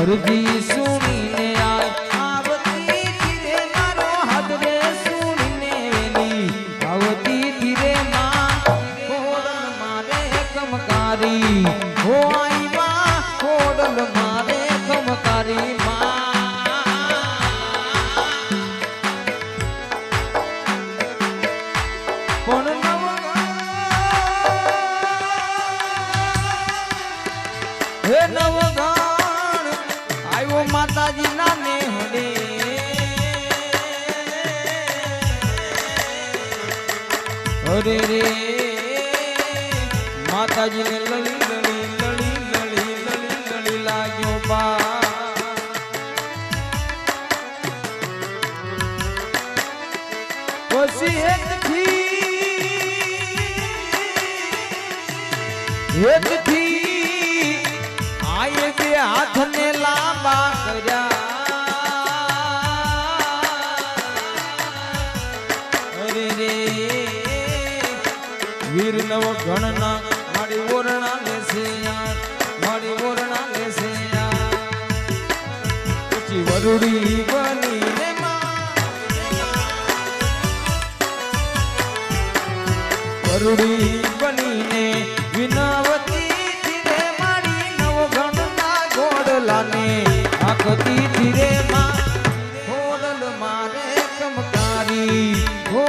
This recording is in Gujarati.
અરજી સુણીને આવતી ધીરે મારો હાદરે સુણીને વેલી આવતી ધીરે માં ખોડલ મારે કમકારી હો આઈ માં ખોડલ મારે કમકારી નવગાણ આવ્યો માતાજી ના મેહડે અરે રે માતાજી ને લળી લળી લળી લળી લળી લળી લાગ્યો બા પછી એકથી આયે બે હાથ ને લાંબા કર્યા અરે રે વીર નવ ગણના મારી ઓરણા લેશે યાર મારી ઓરણા લેશે યાર પછી વરુડી બની ને વરુડી બનીને વિનવતી ધીરે મારી નવ ગણના ગોડલાને આખતી ધીરે માં ખોડલ મારે કમકારી હો